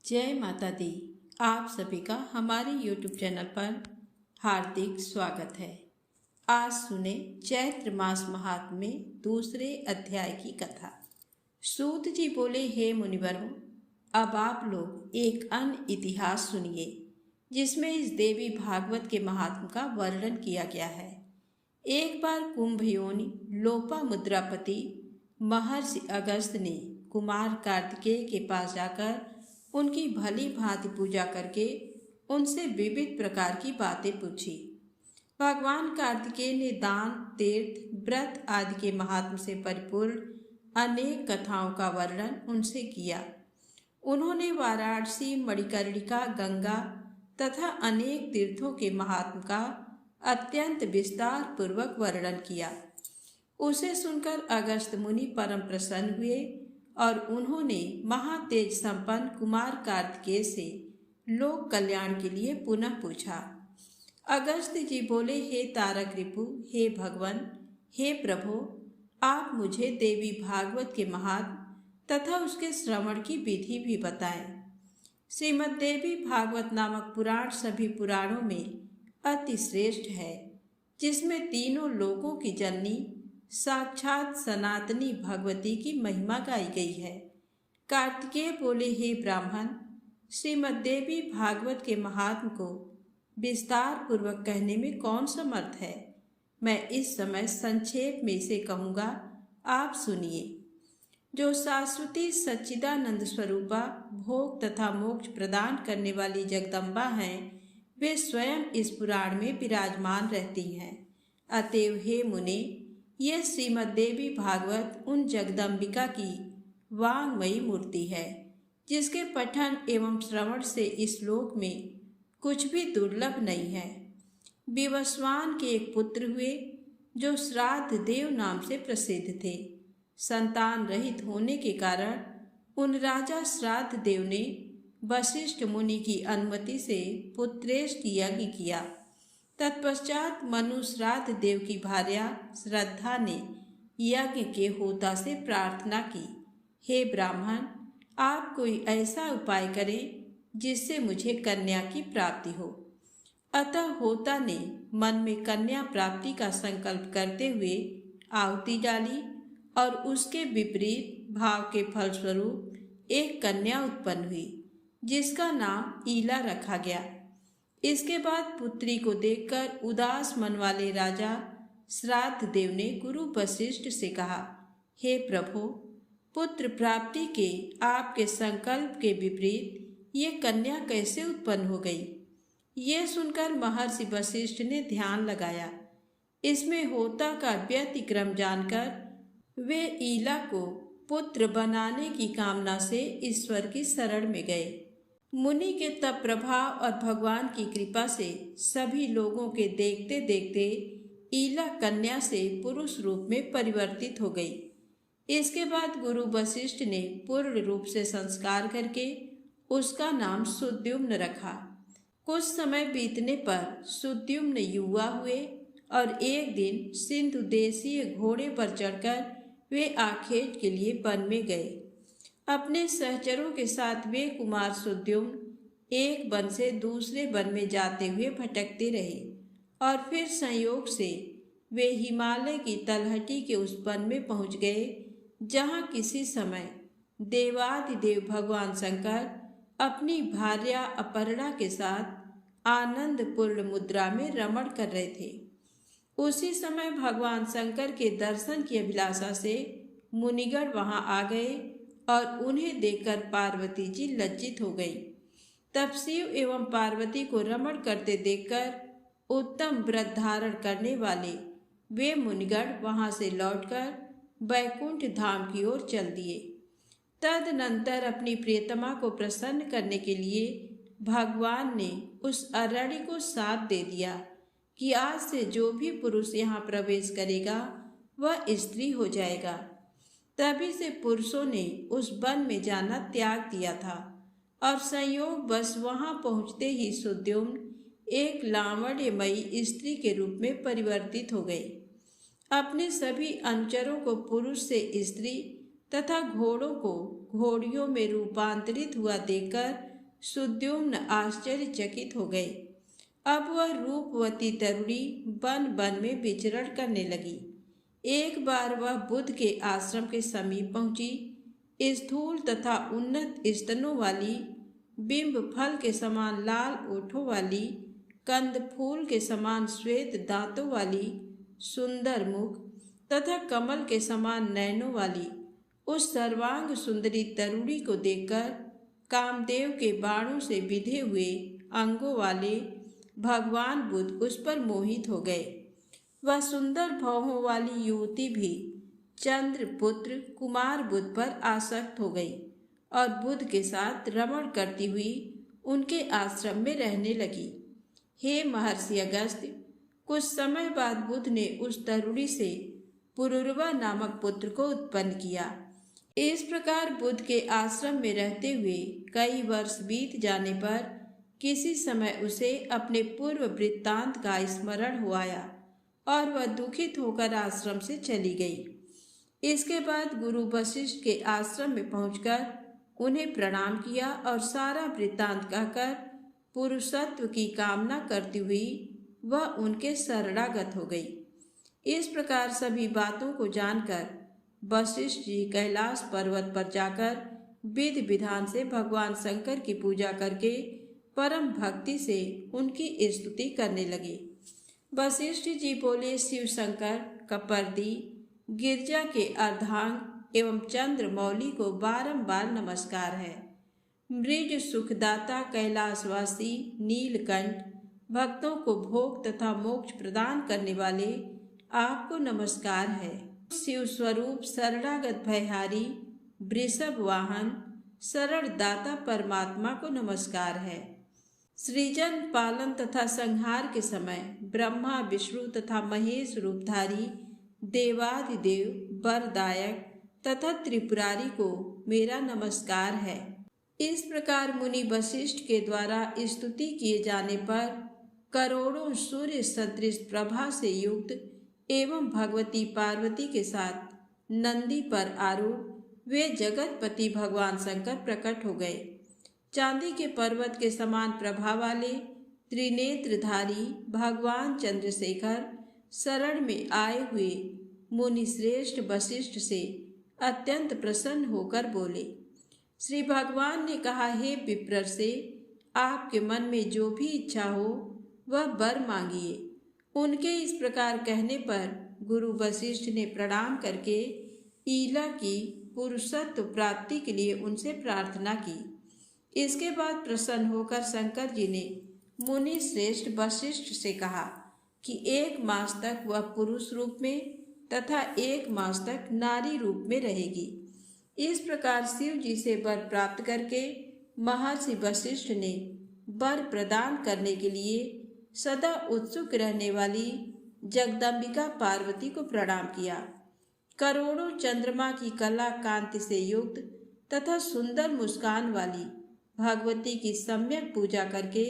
जय माता दी। आप सभी का हमारे YouTube चैनल पर हार्दिक स्वागत है। आज सुने चैत्र मास महात्म्य में दूसरे अध्याय की कथा। सूत जी बोले, हे मुनिवरों, अब आप लोग एक अन्य इतिहास सुनिए जिसमें इस देवी भागवत के महात्म्य का वर्णन किया गया है। एक बार कुंभयोनि लोपामुद्रापति महर्षि अगस्त्य ने कुमार कार्तिकेय के पास जाकर उनकी भली भांति पूजा करके उनसे विविध प्रकार की बातें पूछी। भगवान कार्तिकेय ने दान, तीर्थ, व्रत आदि के महात्म से परिपूर्ण अनेक कथाओं का वर्णन उनसे किया। उन्होंने वाराणसी, मणिकर्णिका, गंगा तथा अनेक तीर्थों के महात्म का अत्यंत विस्तार पूर्वक वर्णन किया। उसे सुनकर अगस्त्य मुनि परम प्रसन्न हुए और उन्होंने महातेज संपन्न कुमार कार्तिकेय से लोक कल्याण के लिए पुनः पूछा। अगस्त्य जी बोले, हे तारक रिपु, हे भगवान, हे प्रभु, आप मुझे देवी भागवत के महात्म्य तथा उसके श्रवण की विधि भी बताएं। श्रीमद् देवी भागवत नामक पुराण सभी पुराणों में अति श्रेष्ठ है, जिसमें तीनों लोकों की जननी साक्षात सनातनी भगवती की महिमा गाई गई है। कार्तिकेय बोले, हे ब्राह्मण, श्रीमद् देवी भागवत के महात्म को विस्तार पूर्वक कहने में कौन समर्थ है। मैं इस समय संक्षेप में इसे कहूँगा, आप सुनिए। जो शाश्वती सच्चिदानंद स्वरूपा भोग तथा मोक्ष प्रदान करने वाली जगदम्बा हैं, वे स्वयं इस पुराण में विराजमान रहती हैं। अतएव हे मुने, यह श्रीमद् देवी भागवत उन जगदम्बिका की वांगमयी मूर्ति है, जिसके पठन एवं श्रवण से इस लोक में कुछ भी दुर्लभ नहीं है। विवस्वान के एक पुत्र हुए जो श्राद्ध देव नाम से प्रसिद्ध थे। संतान रहित होने के कारण उन राजा श्राद्ध देव ने वशिष्ठ मुनि की अनुमति से पुत्रेष्ट यज्ञ किया। तत्पश्चात मनु श्राद्ध देव की भार्या श्रद्धा ने यज्ञ के होता से प्रार्थना की, हे ब्राह्मण, आप कोई ऐसा उपाय करें जिससे मुझे कन्या की प्राप्ति हो। अतः होता ने मन में कन्या प्राप्ति का संकल्प करते हुए आहुति डाली और उसके विपरीत भाव के फलस्वरूप एक कन्या उत्पन्न हुई, जिसका नाम ईला रखा गया। इसके बाद पुत्री को देखकर उदास मन वाले राजा श्राद्ध देव ने गुरु वशिष्ठ से कहा, हे प्रभु, पुत्र प्राप्ति के आपके संकल्प के विपरीत ये कन्या कैसे उत्पन्न हो गई। ये सुनकर महर्षि वशिष्ठ ने ध्यान लगाया। इसमें होता का व्यतिक्रम जानकर वे ईला को पुत्र बनाने की कामना से ईश्वर की शरण में गए। मुनि के तप प्रभाव और भगवान की कृपा से सभी लोगों के देखते देखते ईला कन्या से पुरुष रूप में परिवर्तित हो गई। इसके बाद गुरु वशिष्ठ ने पूर्ण रूप से संस्कार करके उसका नाम सुद्युम्न रखा। कुछ समय बीतने पर सुद्युम्न युवा हुए और एक दिन सिंधु देशीय घोड़े पर चढ़कर वे आखेट के लिए वन में गए। अपने सहचरों के साथ वे कुमार सुद्युम्न एक वन से दूसरे वन में जाते हुए भटकते रहे और फिर संयोग से वे हिमालय की तलहटी के उस वन में पहुंच गए, जहां किसी समय देवादिदेव भगवान शंकर अपनी भार्या अपर्णा के साथ आनंद पूर्ण मुद्रा में रमण कर रहे थे। उसी समय भगवान शंकर के दर्शन की अभिलाषा से मुनिगण वहां आ गए और उन्हें देखकर पार्वती जी लज्जित हो गई। तब शिव एवं पार्वती को रमण करते देखकर उत्तम व्रत धारण करने वाले वे मुनिगण वहां से लौटकर वैकुंठ धाम की ओर चल दिए। तदनंतर अपनी प्रियतमा को प्रसन्न करने के लिए भगवान ने उस अरण्य को साथ दे दिया कि आज से जो भी पुरुष यहाँ प्रवेश करेगा वह स्त्री हो जाएगा। तभी से पुरुषों ने उस वन में जाना त्याग दिया था और संयोग बस वहां पहुंचते ही सुद्युम्न एक लावण्यमयी स्त्री के रूप में परिवर्तित हो गई। अपने सभी अनुचरों को पुरुष से स्त्री तथा घोड़ों को घोड़ियों में रूपांतरित हुआ देखकर सुद्युम्न आश्चर्यचकित हो गए। अब वह रूपवती तरुणी वन वन में विचरण करने लगी। एक बार वह बुद्ध के आश्रम के समीप पहुंची। स्थूल तथा उन्नत स्तनों वाली, बिंब फल के समान लाल ओठों वाली, कंद फूल के समान श्वेत दांतों वाली, सुंदर मुख तथा कमल के समान नयनों वाली उस सर्वांग सुंदरी तरुणी को देखकर कामदेव के बाणों से बिधे हुए अंगों वाले भगवान बुद्ध उस पर मोहित हो गए। वह सुंदर भौहों वाली युवती भी चंद्रपुत्र कुमार बुद्ध पर आसक्त हो गई और बुद्ध के साथ रमण करती हुई उनके आश्रम में रहने लगी। हे महर्षि अगस्त्य, कुछ समय बाद बुद्ध ने उस तरुणी से पुरुरवा नामक पुत्र को उत्पन्न किया। इस प्रकार बुद्ध के आश्रम में रहते हुए कई वर्ष बीत जाने पर किसी समय उसे अपने पूर्व वृत्तांत का स्मरण हो आया और वह दुखित होकर आश्रम से चली गई। इसके बाद गुरु वशिष्ठ के आश्रम में पहुंचकर उन्हें प्रणाम किया और सारा वृत्तांत कहकर पुरुषत्व की कामना करती हुई वह उनके शरणागत हो गई। इस प्रकार सभी बातों को जानकर वशिष्ठ जी कैलाश पर्वत पर जाकर विधि विधान से भगवान शंकर की पूजा करके परम भक्ति से उनकी स्तुति करने लगे। वशिष्ठ जी बोले, शिव शंकर, कपर्दी, गिरजा के अर्धांग एवं चंद्रमौली को बारंबार नमस्कार है। मृज सुखदाता कैलाशवासी नीलकंठ, भक्तों को भोग तथा मोक्ष प्रदान करने वाले आपको नमस्कार है। शिव स्वरूप शरणागत भयहारी वृषभ वाहन शरण दाता परमात्मा को नमस्कार है। सृजन पालन तथा संहार के समय ब्रह्मा विष्णु तथा महेश रूपधारी देवादिदेव वरदायक तथा त्रिपुरारी को मेरा नमस्कार है। इस प्रकार मुनि वशिष्ठ के द्वारा स्तुति किए जाने पर करोड़ों सूर्य सदृश प्रभा से युक्त एवं भगवती पार्वती के साथ नंदी पर आरूढ़ वे जगतपति भगवान शंकर प्रकट हो गए। चांदी के पर्वत के समान प्रभा वाले त्रिनेत्रधारी भगवान चंद्रशेखर शरण में आए हुए मुनि श्रेष्ठ वशिष्ठ से अत्यंत प्रसन्न होकर बोले। श्री भगवान ने कहा, हे विप्र से, आपके मन में जो भी इच्छा हो वह वर मांगिए। उनके इस प्रकार कहने पर गुरु वशिष्ठ ने प्रणाम करके ईला की पुरुषत्व प्राप्ति के लिए उनसे प्रार्थना की। इसके बाद प्रसन्न होकर शंकर जी ने मुनि श्रेष्ठ वशिष्ठ से कहा कि 1 मास तक वह पुरुष रूप में तथा 1 मास तक नारी रूप में रहेगी। इस प्रकार शिव जी से वर प्राप्त करके महर्षि वशिष्ठ ने वर प्रदान करने के लिए सदा उत्सुक रहने वाली जगदम्बिका पार्वती को प्रणाम किया। करोड़ों चंद्रमा की कला कांति से युक्त तथा सुंदर मुस्कान वाली भगवती की सम्यक पूजा करके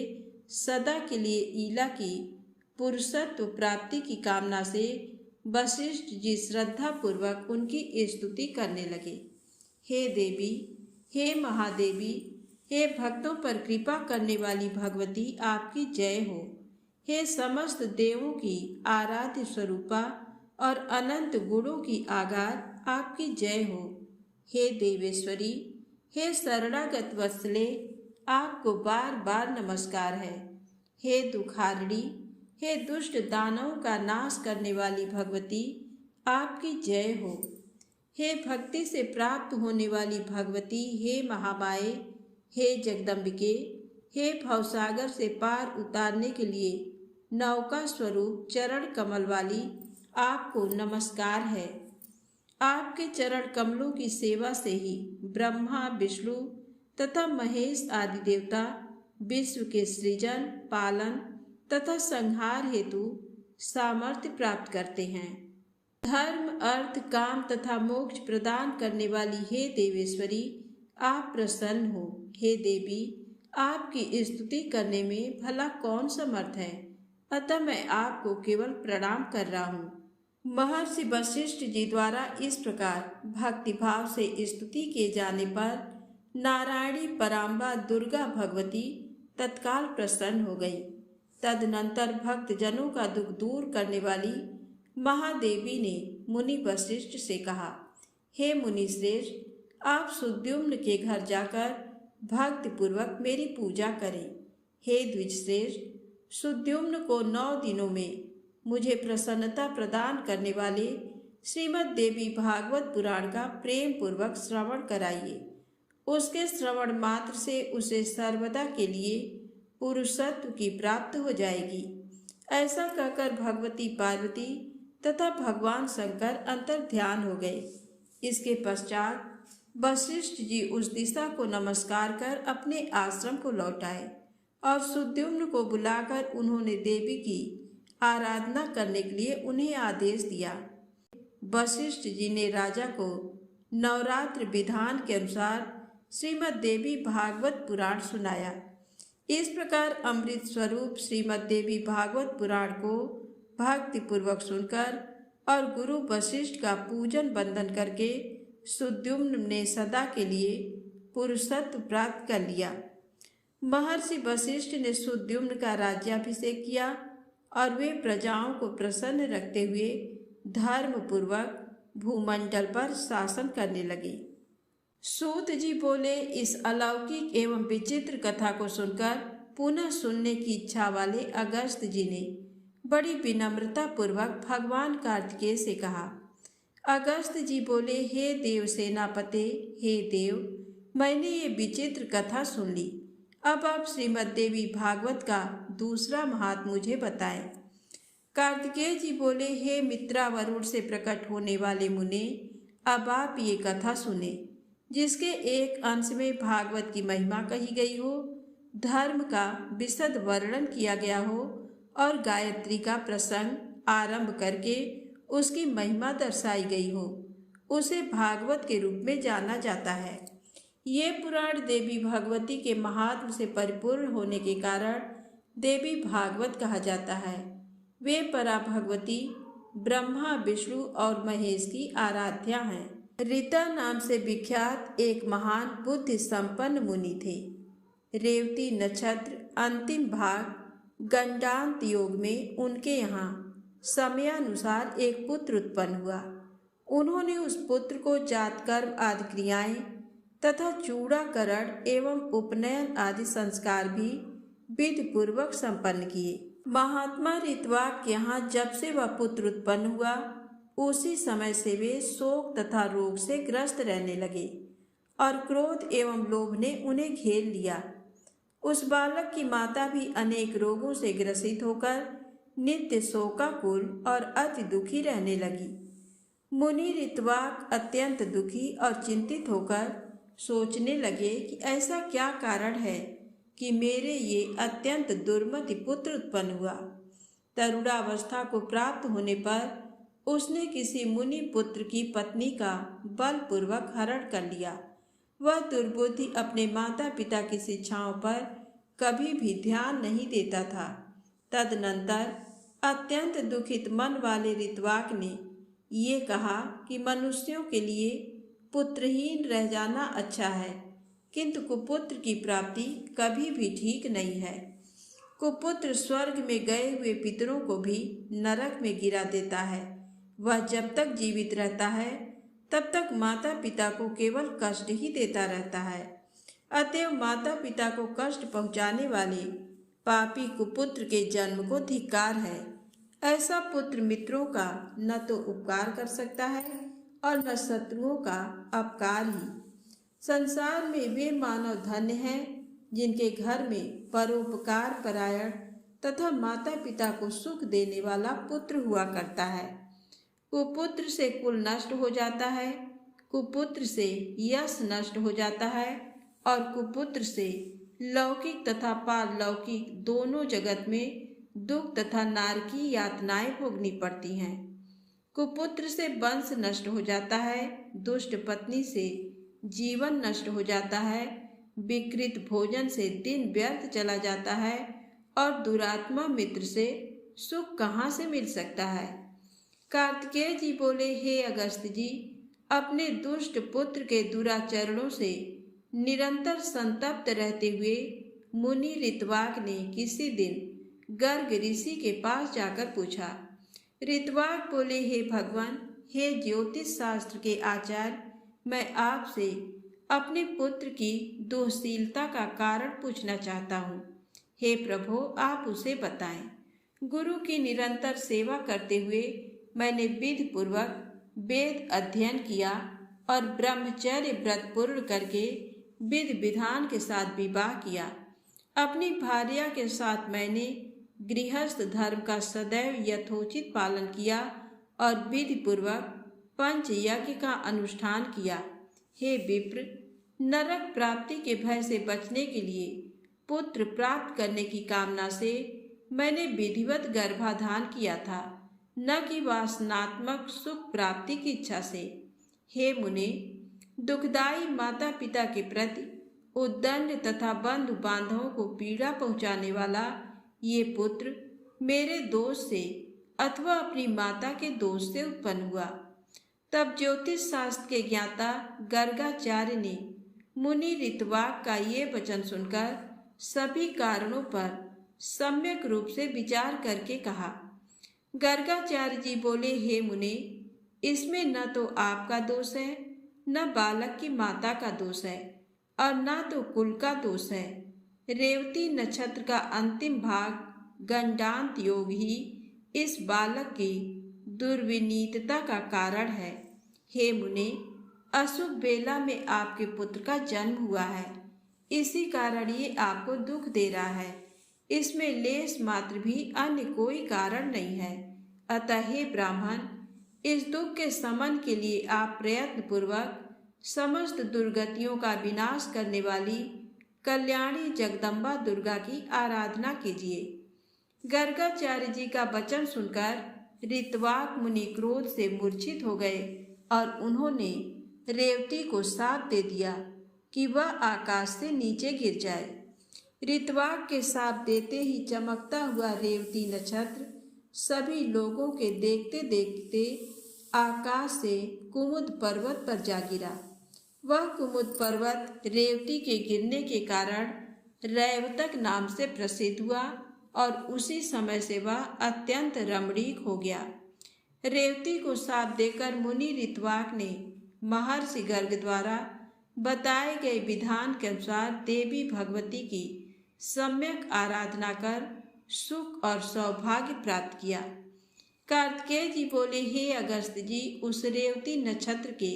सदा के लिए ईला की पुरुषत्व प्राप्ति की कामना से वशिष्ठ जी श्रद्धा पूर्वक उनकी स्तुति करने लगे। हे देवी, हे महादेवी, हे भक्तों पर कृपा करने वाली भगवती, आपकी जय हो। हे समस्त देवों की आराध्य स्वरूपा और अनंत गुणों की आगार, आपकी जय हो। हे देवेश्वरी, हे शरणागत वत्सले, आपको बार बार नमस्कार है। हे दुखारिणी, हे दुष्ट दानवों का नाश करने वाली भगवती, आपकी जय हो। हे भक्ति से प्राप्त होने वाली भगवती, हे महामाये, हे जगदम्बिके, हे भवसागर से पार उतारने के लिए नौका स्वरूप चरण कमल वाली, आपको नमस्कार है। आपके चरण कमलों की सेवा से ही ब्रह्मा विष्णु तथा महेश आदि देवता विश्व के सृजन पालन तथा संहार हेतु सामर्थ्य प्राप्त करते हैं। धर्म अर्थ काम तथा मोक्ष प्रदान करने वाली हे देवेश्वरी, आप प्रसन्न हो। हे देवी, आपकी स्तुति करने में भला कौन समर्थ है, अतः मैं आपको केवल प्रणाम कर रहा हूँ। महर्षि वशिष्ठ जी द्वारा इस प्रकार भक्तिभाव से स्तुति किए जाने पर नारायणी पराम्बा दुर्गा भगवती तत्काल प्रसन्न हो गई। तदनंतर भक्त जनों का दुख दूर करने वाली महादेवी ने मुनि वशिष्ठ से कहा, हे मुनि श्रेष्ठ, आप सुद्युम्न के घर जाकर भक्ति पूर्वक मेरी पूजा करें। हे द्विज श्रेष्ठ, सुद्युम्न को 9 दिनों में मुझे प्रसन्नता प्रदान करने वाले श्रीमद् देवी भागवत पुराण का प्रेम पूर्वक श्रवण कराइए। उसके श्रवण मात्र से उसे सर्वदा के लिए पुरुषत्व की प्राप्त हो जाएगी। ऐसा कहकर भगवती पार्वती तथा भगवान शंकर अंतर ध्यान हो गए। इसके पश्चात वशिष्ठ जी उस दिशा को नमस्कार कर अपने आश्रम को लौट आए और सुद्युम्न को बुलाकर उन्होंने देवी की आराधना करने के लिए उन्हें आदेश दिया। वशिष्ठ जी ने राजा को नवरात्र विधान के अनुसार श्रीमद् देवी भागवत पुराण सुनाया। इस प्रकार अमृत स्वरूप श्रीमद् देवी भागवत पुराण को भक्ति पूर्वक सुनकर और गुरु वशिष्ठ का पूजन वंदन करके सुद्युम्न ने सदा के लिए पुरुषत्व प्राप्त कर लिया। महर्षि वशिष्ठ ने सुद्युम्न का राज्याभिषेक किया और वे प्रजाओं को प्रसन्न रखते हुए धर्म पूर्वक भूमंडल पर शासन करने लगे। सूत जी बोले, इस अलौकिक एवं विचित्र कथा को सुनकर पुनः सुनने की इच्छा वाले अगस्त्य जी ने बड़ी विनम्रता पूर्वक भगवान कार्तिकेय से कहा। अगस्त्य जी बोले, हे देव सेनापते, हे देव, मैंने ये विचित्र कथा सुन ली। अब आप श्रीमद् देवी भागवत का दूसरा महात्म्य मुझे बताएं। कार्तिकेय जी बोले, हे मित्रा वरुण से प्रकट होने वाले मुने, अब आप ये कथा सुने, जिसके एक अंश में भागवत की महिमा कही गई हो, धर्म का विशद वर्णन किया गया हो और गायत्री का प्रसंग आरंभ करके उसकी महिमा दर्शाई गई हो। उसे भागवत के रूप में जाना जाता है। ये पुराण देवी भगवती के महात्म से परिपूर्ण होने के कारण देवी भागवत कहा जाता है। वे परा भगवती ब्रह्मा, विष्णु और महेश की आराध्या हैं। रीता नाम से विख्यात एक महान बुद्धि संपन्न मुनि थे। रेवती नक्षत्र अंतिम भाग गंडांत योग में उनके यहाँ समयानुसार एक पुत्र उत्पन्न हुआ। उन्होंने उस पुत्र को जातकर्म आदि क्रियाएं तथा चूड़ाकरण एवं उपनयन आदि संस्कार भी विधि पूर्वक संपन्न किए। महात्मा ऋत्वाक के यहाँ जब से वह पुत्र उत्पन्न हुआ, उसी समय से वे शोक तथा रोग से ग्रस्त रहने लगे और क्रोध एवं लोभ ने उन्हें घेर लिया। उस बालक की माता भी अनेक रोगों से ग्रसित होकर नित्य शोकाकुल और अति दुखी रहने लगी। मुनि ऋत्वाक अत्यंत दुखी और चिंतित होकर सोचने लगे कि ऐसा क्या कारण है कि मेरे ये अत्यंत दुर्मति पुत्र उत्पन्न हुआ। तरुणावस्था को प्राप्त होने पर उसने किसी मुनि पुत्र की पत्नी का बलपूर्वक हरण कर लिया। वह दुर्बुद्धि अपने माता पिता की शिक्षाओं पर कभी भी ध्यान नहीं देता था। तदनंतर अत्यंत दुखित मन वाले ऋत्वाक ने ये कहा कि मनुष्यों के लिए पुत्रहीन रह जाना अच्छा है, किंतु कुपुत्र की प्राप्ति कभी भी ठीक नहीं है। कुपुत्र स्वर्ग में गए हुए पितरों को भी नरक में गिरा देता है। वह जब तक जीवित रहता है तब तक माता पिता को केवल कष्ट ही देता रहता है। अतएव माता पिता को कष्ट पहुँचाने वाले पापी कुपुत्र के जन्म को धिक्कार है। ऐसा पुत्र मित्रों का न तो उपकार कर सकता है और न शत्रुओं का अपकार ही। संसार में वे मानव धन्य हैं जिनके घर में परोपकार परायण तथा माता पिता को सुख देने वाला पुत्र हुआ करता है। कुपुत्र से कुल नष्ट हो जाता है, कुपुत्र से यश नष्ट हो जाता है और कुपुत्र से लौकिक तथा पारलौकिक दोनों जगत में दुख तथा नारकी यातनाएं भोगनी पड़ती हैं। कुपुत्र से वंश नष्ट हो जाता है, दुष्ट पत्नी से जीवन नष्ट हो जाता है, विकृत भोजन से दिन व्यर्थ चला जाता है और दुरात्मा मित्र से सुख कहाँ से मिल सकता है। कार्तिकेय जी बोले, हे अगस्त्य जी, अपने दुष्ट पुत्र के दुराचरणों से निरंतर संतप्त रहते हुए मुनि ऋत्वाक ने किसी दिन गर्ग ऋषि के पास जाकर पूछा। ऋत्वाक बोले, हे भगवान, हे ज्योतिष शास्त्र के आचार्य, मैं आपसे अपने पुत्र की दोषशीलता का कारण पूछना चाहता हूँ। हे प्रभु, आप उसे बताएं। गुरु की निरंतर सेवा करते हुए मैंने विधि पूर्वक वेद अध्ययन किया और ब्रह्मचर्य व्रत पूर्ण करके विधि विधान के साथ विवाह किया। अपनी भार्या के साथ मैंने गृहस्थ धर्म का सदैव यथोचित पालन किया और विधि पूर्वक पंच यज्ञ का अनुष्ठान किया। हे विप्र, नरक प्राप्ति के भय से बचने के लिए पुत्र प्राप्त करने की कामना से मैंने विधिवत गर्भाधान किया था, न कि वासनात्मक सुख प्राप्ति की इच्छा से। हे मुने, दुखदायी माता पिता के प्रति उद्दंड तथा बंधु बांधवों को पीड़ा पहुंचाने वाला ये पुत्र मेरे दोष से अथवा अपनी माता के दोष से उत्पन्न हुआ। तब ज्योतिष शास्त्र के ज्ञाता गर्गाचार्य ने मुनि ऋत्वाक का ये वचन सुनकर सभी कारणों पर सम्यक रूप से विचार करके कहा। गर्गाचार्य जी बोले, हे मुने, इसमें न तो आपका दोष है, न बालक की माता का दोष है और न तो कुल का दोष है। रेवती नक्षत्र का अंतिम भाग गंडांत योग ही इस बालक की दुर्विनीतता का कारण है। हे मुने, अशुभ बेला में आपके पुत्र का जन्म हुआ है, इसी कारण ये आपको दुख दे रहा है। इसमें लेश मात्र भी अन्य कोई कारण नहीं है। अतः हे ब्राह्मण, इस दुख के शमन के लिए आप प्रयत्न पूर्वक समस्त दुर्गतियों का विनाश करने वाली कल्याणी जगदम्बा दुर्गा की आराधना कीजिए। गर्गाचार्य जी का वचन सुनकर ऋत्वाक मुनि क्रोध से मूर्छित हो गए और उन्होंने रेवती को शाप दे दिया कि वह आकाश से नीचे गिर जाए। ऋत्वाक के शाप देते ही चमकता हुआ रेवती नक्षत्र सभी लोगों के देखते देखते आकाश से कुमुद पर्वत पर जा गिरा। वह कुमुद पर्वत रेवती के गिरने के कारण रैवतक नाम से प्रसिद्ध हुआ और उसी समय से वह अत्यंत रमणीक हो गया। रेवती को शाप देकर मुनि ऋत्वाक ने महर्षि गर्ग द्वारा बताए गए विधान के अनुसार देवी भगवती की सम्यक आराधना कर सुख और सौभाग्य प्राप्त किया। कार्तिकेय जी बोले, हे अगस्त जी, उस रेवती नक्षत्र के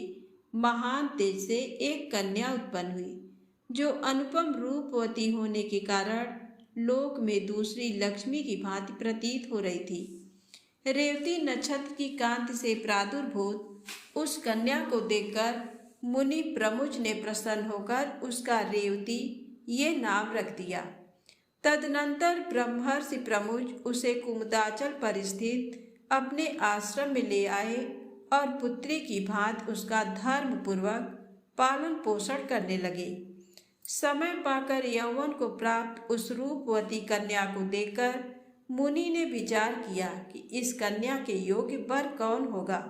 महान तेज से एक कन्या उत्पन्न हुई, जो अनुपम रूपवती होने के कारण लोक में दूसरी लक्ष्मी की भांति प्रतीत हो रही थी। रेवती नक्षत्र की कांति से प्रादुर्भूत उस कन्या को देखकर मुनि प्रमुच ने प्रसन्न होकर उसका रेवती ये नाम रख दिया। तदनंतर ब्रह्मर्षि प्रमुच उसे कुमुदाचल पर स्थित अपने आश्रम में ले आए और पुत्री की भांति उसका धर्म पूर्वक पालन पोषण करने लगे। समय पाकर यौवन को प्राप्त उस रूपवती कन्या को देखकर मुनि ने विचार किया कि इस कन्या के योग्य वर कौन होगा।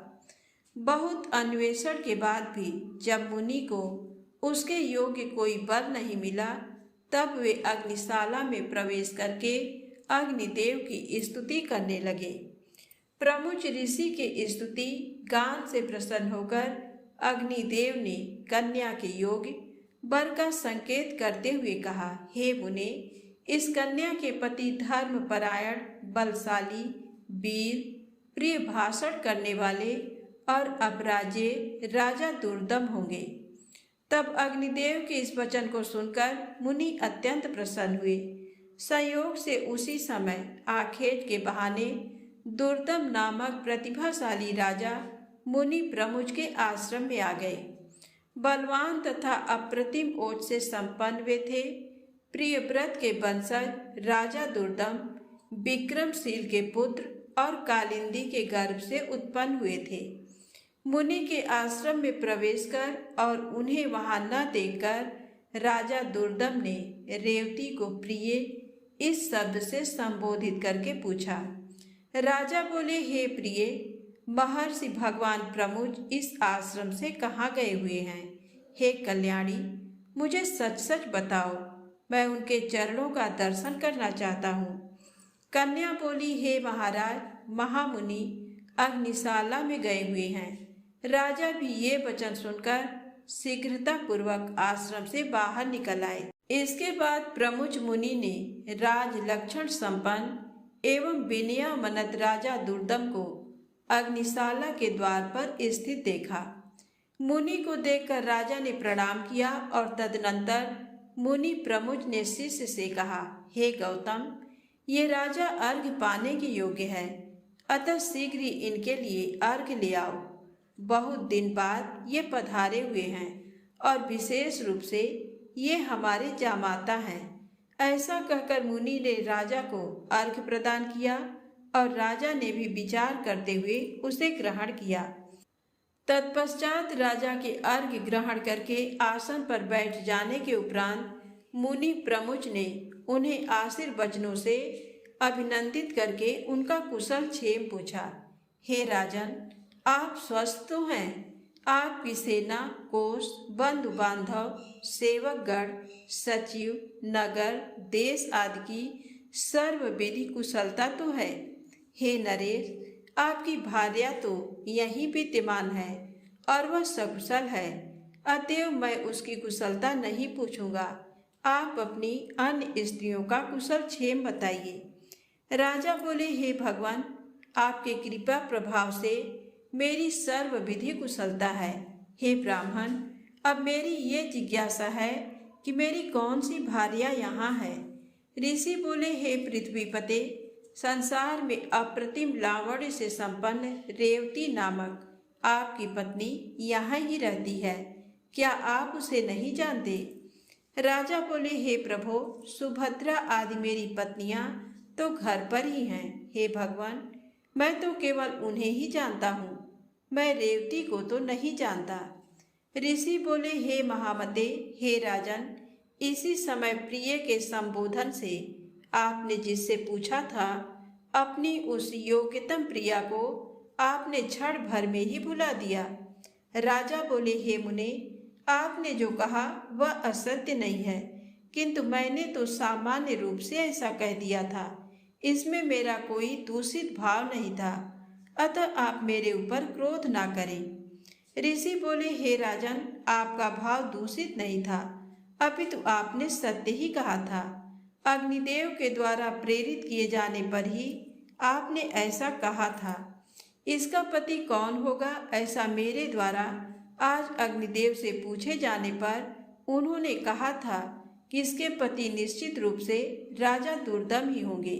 बहुत अन्वेषण के बाद भी जब मुनि को उसके योग्य कोई वर नहीं मिला, तब वे अग्निशाला में प्रवेश करके अग्निदेव की स्तुति करने लगे। प्रमुच ऋषि के स्तुति गान से प्रसन्न होकर अग्निदेव ने कन्या के योग्य वर का संकेत करते हुए कहा, हे मुने, इस कन्या के पति धर्मपरायण, बलशाली, वीर, प्रिय भाषण करने वाले और अपराजेय राजा दुर्दम होंगे। तब अग्निदेव के इस वचन को सुनकर मुनि अत्यंत प्रसन्न हुए। संयोग से उसी समय आखेट के बहाने दुर्दम नामक प्रतिभाशाली राजा मुनि प्रमुच के आश्रम में आ गए। बलवान तथा अप्रतिम ओज से संपन्न वे थे। प्रियव्रत के वंशज राजा दुर्दम विक्रमशील के पुत्र और कालिंदी के गर्भ से उत्पन्न हुए थे। मुनि के आश्रम में प्रवेश कर और उन्हें वहां न देखकर राजा दुर्दम ने रेवती को प्रिय इस शब्द से संबोधित करके पूछा। राजा बोले, हे प्रिय, महर्षि भगवान प्रमुच इस आश्रम से कहाँ गए हुए हैं? हे कल्याणी, मुझे सच सच बताओ, मैं उनके चरणों का दर्शन करना चाहता हूँ। कन्या बोली, हे महाराज, महामुनि अग्निशाला में गए हुए हैं। राजा भी ये वचन सुनकर शीघ्रता पूर्वक आश्रम से बाहर निकल आए। इसके बाद प्रमुख मुनि ने राज लक्षण संपन्न एवं विनयामनत राजा दुर्दम को अग्निशाला के द्वार पर स्थित देखा। मुनि को देखकर राजा ने प्रणाम किया और तदनंतर मुनि प्रमुख ने शिष्य से कहा, हे गौतम, ये राजा अर्घ्य पाने के योग्य है, अतः शीघ्र ही इनके लिए अर्घ्य ले आओ। बहुत दिन बाद ये पधारे हुए हैं और विशेष रूप से ये हमारे जामाता हैं। ऐसा कहकर मुनि ने राजा को अर्घ्य प्रदान किया और राजा ने भी विचार करते हुए उसे ग्रहण किया। तत्पश्चात राजा के अर्घ्य ग्रहण करके आसन पर बैठ जाने के उपरांत मुनि प्रमुख ने उन्हें आशीर्वचनों से अभिनंदित करके उनका कुशल क्षेम पूछा। हे राजन, आप स्वस्थ तो हैं? आपकी सेना, कोष, बंधु बांधव, सेवकगण, सचिव, नगर, देश आदि की सर्व विधि कुशलता तो है? हे नरेश, आपकी भार्या तो यहीं विद्यमान है और वह सकुशल है, अतएव मैं उसकी कुशलता नहीं पूछूंगा। आप अपनी अन्य स्त्रियों का कुशल क्षेम बताइए। राजा बोले, हे भगवान, आपके कृपा प्रभाव से मेरी सर्व विधि कुशलता है। हे ब्राह्मण, अब मेरी ये जिज्ञासा है कि मेरी कौन सी भार्या यहाँ है। ऋषि बोले, हे पृथ्वीपते, संसार में अप्रतिम लावण्य से संपन्न रेवती नामक आपकी पत्नी यहाँ ही रहती है, क्या आप उसे नहीं जानते? राजा बोले, हे प्रभो, सुभद्रा आदि मेरी पत्नियां तो घर पर ही हैं। हे भगवान, मैं तो केवल उन्हें ही जानता हूँ, मैं रेवती को तो नहीं जानता। ऋषि बोले, हे महामते, हे राजन, इसी समय प्रिय के संबोधन से आपने जिससे पूछा था, अपनी उस योग्यतम प्रिया को आपने क्षण भर में ही भुला दिया। राजा बोले, हे मुने, आपने जो कहा वह असत्य नहीं है, किंतु मैंने तो सामान्य रूप से ऐसा कह दिया था, इसमें मेरा कोई दूषित भाव नहीं था, अतः आप मेरे ऊपर क्रोध ना करें। ऋषि बोले, हे राजन, आपका भाव दूषित नहीं था, अपितु आपने सत्य ही कहा था। अग्निदेव के द्वारा प्रेरित किए जाने पर ही आपने ऐसा कहा था। इसका पति कौन होगा, ऐसा मेरे द्वारा आज अग्निदेव से पूछे जाने पर उन्होंने कहा था कि इसके पति निश्चित रूप से राजा दुर्दम ही होंगे।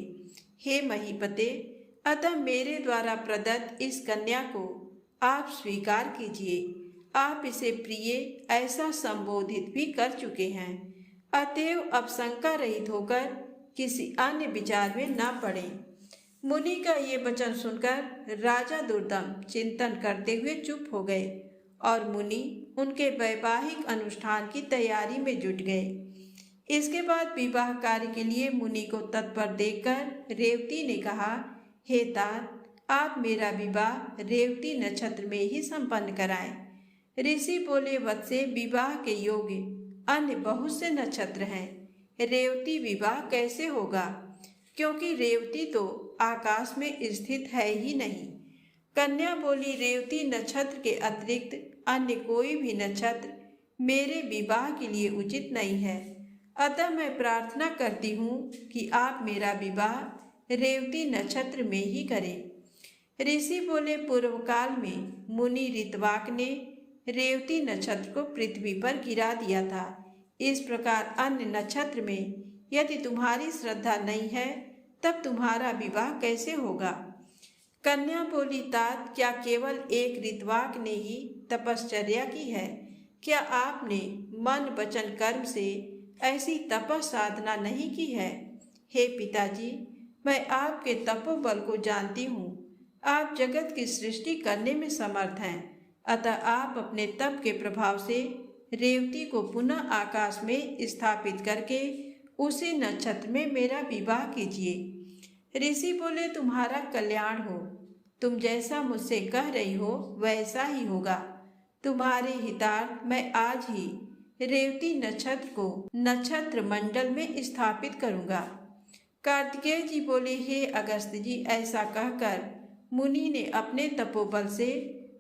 हे महीपते, अतः मेरे द्वारा प्रदत्त इस कन्या को आप स्वीकार कीजिए। आप इसे प्रिय ऐसा संबोधित भी कर चुके हैं, अतएव अब शंका रहित होकर किसी अन्य विचार में न पड़े। मुनि का ये वचन सुनकर राजा दुर्दम चिंतन करते हुए चुप हो गए और मुनि उनके वैवाहिक अनुष्ठान की तैयारी में जुट गए। इसके बाद विवाह कार्य के लिए मुनि को तत्पर देखकर रेवती ने कहा, हे तात, आप मेरा विवाह रेवती नक्षत्र में ही संपन्न कराएं। ऋषि बोले, वत्से, विवाह के योग्य अन्य बहुत से नक्षत्र हैं, रेवती विवाह कैसे होगा, क्योंकि रेवती तो आकाश में स्थित है ही नहीं। कन्या बोली, रेवती नक्षत्र के अतिरिक्त अन्य कोई भी नक्षत्र मेरे विवाह के लिए उचित नहीं है, अतः मैं प्रार्थना करती हूँ कि आप मेरा विवाह रेवती नक्षत्र में ही करें। ऋषि बोले, पूर्व काल में मुनि ऋतवाक ने रेवती नक्षत्र को पृथ्वी पर गिरा दिया था। इस प्रकार अन्य नक्षत्र में यदि तुम्हारी श्रद्धा नहीं है, तब तुम्हारा विवाह कैसे होगा। कन्या बोली, तात, क्या केवल एक ऋतवाक ने ही तपश्चर्या की है? क्या आपने मन वचन कर्म से ऐसी तपस साधना नहीं की है? हे पिताजी, मैं आपके तपोबल को जानती हूँ। आप जगत की सृष्टि करने में समर्थ हैं, अतः आप अपने तप के प्रभाव से रेवती को पुनः आकाश में स्थापित करके उसी नक्षत्र में मेरा विवाह कीजिए। ऋषि बोले, तुम्हारा कल्याण हो, तुम जैसा मुझसे कह रही हो वैसा ही होगा। तुम्हारे हितार्थ मैं आज ही रेवती नक्षत्र को नक्षत्र मंडल में स्थापित करूंगा। कार्तिकेय जी बोले, हे अगस्त जी, ऐसा कहकर मुनि ने अपने तपोबल से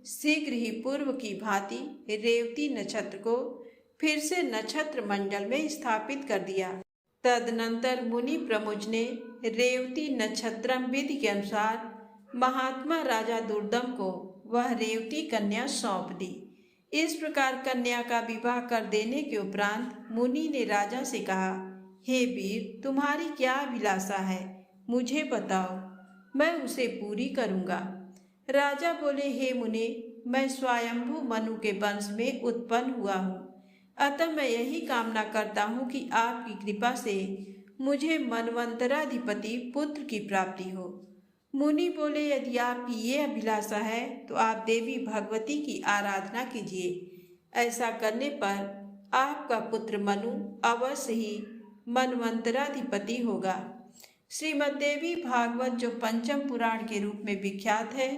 शीघ्र ही पूर्व की भांति रेवती नक्षत्र को फिर से नक्षत्र मंडल में स्थापित कर दिया। तदनंतर मुनि प्रमुख ने रेवती नक्षत्रम विधि के अनुसार महात्मा राजा दुर्दम को वह रेवती कन्या सौंप दी। इस प्रकार कन्या का विवाह कर देने के उपरांत मुनि ने राजा से कहा, हे वीर, तुम्हारी क्या अभिलाषा है, मुझे बताओ, मैं उसे पूरी करूंगा। राजा बोले, हे मुने, मैं स्वयंभू मनु के वंश में उत्पन्न हुआ हूँ, अतः मैं यही कामना करता हूँ कि आपकी कृपा से मुझे मनवंतराधिपति पुत्र की प्राप्ति हो। मुनि बोले, यदि आपकी ये अभिलाषा है तो आप देवी भगवती की आराधना कीजिए। ऐसा करने पर आपका पुत्र मनु अवश्य ही मनवंतराधिपति होगा। श्रीमद्देवी भागवत, जो पंचम पुराण के रूप में विख्यात है,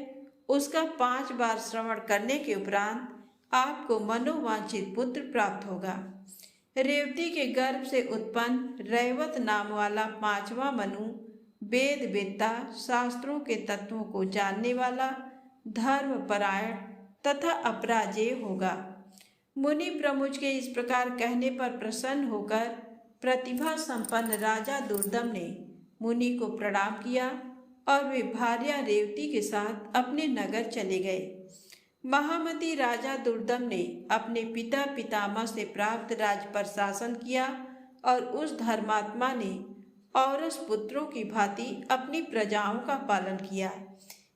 उसका 5 बार श्रवण करने के उपरांत आपको मनोवांछित पुत्र प्राप्त होगा। रेवती के गर्भ से उत्पन्न रैवत नाम वाला 5वां मनु वेद वेत्ता, शास्त्रों के तत्वों को जानने वाला, धर्मपरायण तथा अपराजेय होगा। मुनि प्रमुख के इस प्रकार कहने पर प्रसन्न होकर प्रतिभा संपन्न राजा दुर्दम ने मुनि को प्रणाम किया और वे भार्या रेवती के साथ अपने नगर चले गए। महामती राजा दुर्दम ने अपने पिता पितामह से प्राप्त राज पर शासन किया और उस धर्मात्मा ने औरस पुत्रों की भांति अपनी प्रजाओं का पालन किया।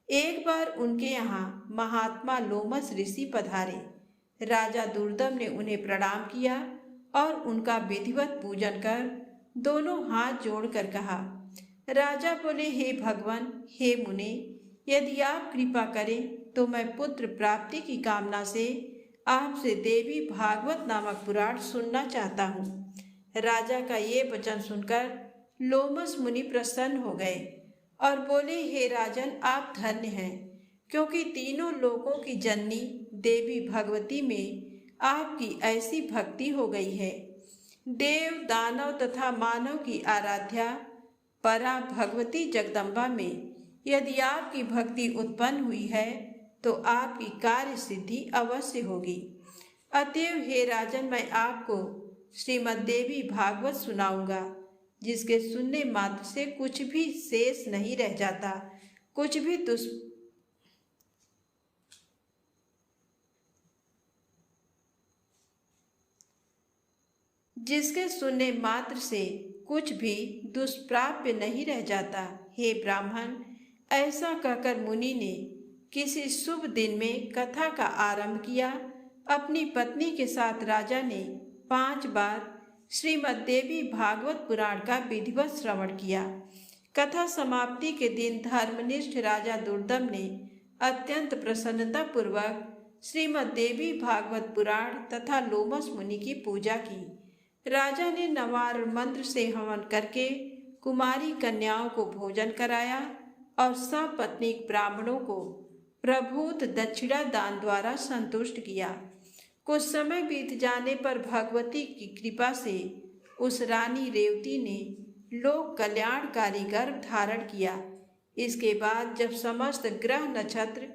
एक बार उनके यहाँ महात्मा लोमस ऋषि पधारे। राजा दुर्दम ने उन्हें प्रणाम किया और उनका विधिवत पूजन कर दोनों हाथ जोड़कर कहा। राजा बोले, हे भगवान, हे मुने, यदि आप कृपा करें तो मैं पुत्र प्राप्ति की कामना से आपसे देवी भागवत नामक पुराण सुनना चाहता हूँ। राजा का ये वचन सुनकर लोमस मुनि प्रसन्न हो गए और बोले, हे राजन, आप धन्य हैं, क्योंकि तीनों लोकों की जननी देवी भगवती में आपकी ऐसी भक्ति हो गई है। देव, दानव तथा मानव की आराध्या परा भगवती जगदम्बा में यदि आपकी भक्ति उत्पन्न हुई है तो आपकी कार्य सिद्धि अवश्य होगी। अतएव हे राजन, मैं आपको श्रीमद्देवी भागवत सुनाऊंगा, जिसके सुनने मात्र से कुछ भी शेष नहीं रह जाता, कुछ भी जिसके सुनने मात्र से कुछ भी दुष्प्राप्य नहीं रह जाता। हे ब्राह्मण, ऐसा कहकर मुनि ने किसी शुभ दिन में कथा का आरंभ किया। अपनी पत्नी के साथ राजा ने 5 बार श्रीमद्देवी भागवत पुराण का विधिवत श्रवण किया। कथा समाप्ति के दिन धर्मनिष्ठ राजा दुर्दम ने अत्यंत प्रसन्नता पूर्वक श्रीमद्देवी भागवत पुराण तथा लोमस मुनि की पूजा की। राजा ने नवार मंत्र से हवन करके कुमारी कन्याओं को भोजन कराया और सपत्नीक ब्राह्मणों को प्रभूत दक्षिणा दान द्वारा संतुष्ट किया। कुछ समय बीत जाने पर भगवती की कृपा से उस रानी रेवती ने लोक कल्याणकारी गर्भ धारण किया। इसके बाद जब समस्त ग्रह नक्षत्र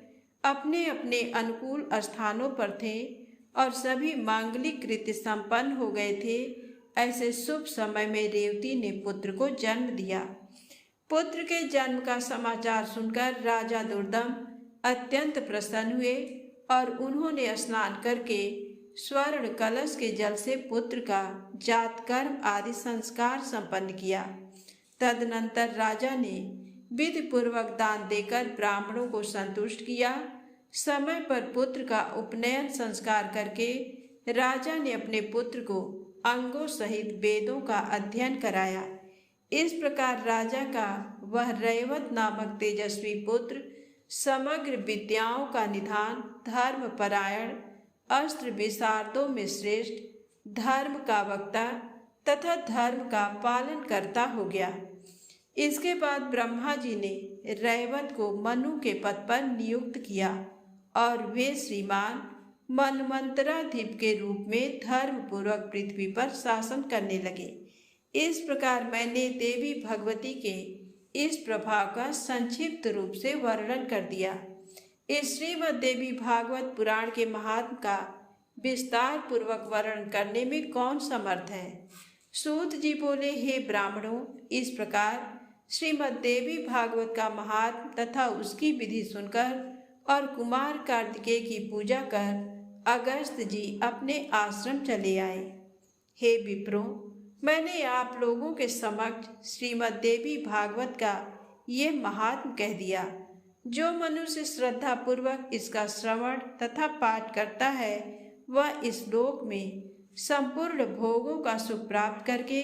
अपने अपने अनुकूल स्थानों पर थे और सभी मांगलिक कृत्य संपन्न हो गए थे, ऐसे शुभ समय में रेवती ने पुत्र को जन्म दिया। पुत्र के जन्म का समाचार सुनकर राजा दुर्दम अत्यंत प्रसन्न हुए और उन्होंने स्नान करके स्वर्ण कलश के जल से पुत्र का जात कर्म आदि संस्कार संपन्न किया। तदनंतर राजा ने विधि पूर्वक दान देकर ब्राह्मणों को संतुष्ट किया। समय पर पुत्र का उपनयन संस्कार करके राजा ने अपने पुत्र को अंगों सहित वेदों का अध्ययन कराया। इस प्रकार राजा का वह रैवत नामक तेजस्वी पुत्र समग्र विद्याओं का निधान, धर्मपरायण, अस्त्र विशारदों में श्रेष्ठ, धर्म का वक्ता तथा धर्म का पालन करता हो गया। इसके बाद ब्रह्मा जी ने रैवत को मनु के पद पर नियुक्त किया और वे श्रीमान मनवंतराधिप के रूप में धर्मपूर्वक पृथ्वी पर शासन करने लगे। इस प्रकार मैंने देवी भगवती के इस प्रभाव का संक्षिप्त रूप से वर्णन कर दिया। इस श्रीमद् देवी भागवत पुराण के महात्म का विस्तार पूर्वक वर्णन करने में कौन समर्थ है। सूत जी बोले, हे ब्राह्मणों, इस प्रकार श्रीमद् देवी भागवत का महात्म तथा उसकी विधि सुनकर और कुमार कार्तिकेय की पूजा कर अगस्त्य जी अपने आश्रम चले आए। हे विप्रों, मैंने आप लोगों के समक्ष श्रीमद् देवी भागवत का ये महात्म कह दिया। जो मनुष्य श्रद्धा पूर्वक इसका श्रवण तथा पाठ करता है वह इस लोक में संपूर्ण भोगों का सुख प्राप्त करके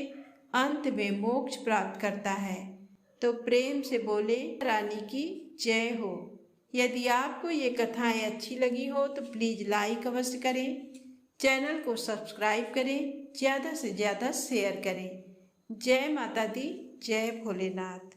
अंत में मोक्ष प्राप्त करता है। तो प्रेम से बोले, रानी की जय हो। यदि आपको ये कथाएं अच्छी लगी हो तो प्लीज़ लाइक अवश्य करें, चैनल को सब्सक्राइब करें, ज़्यादा से ज़्यादा शेयर करें। जय माता दी, जय भोलेनाथ।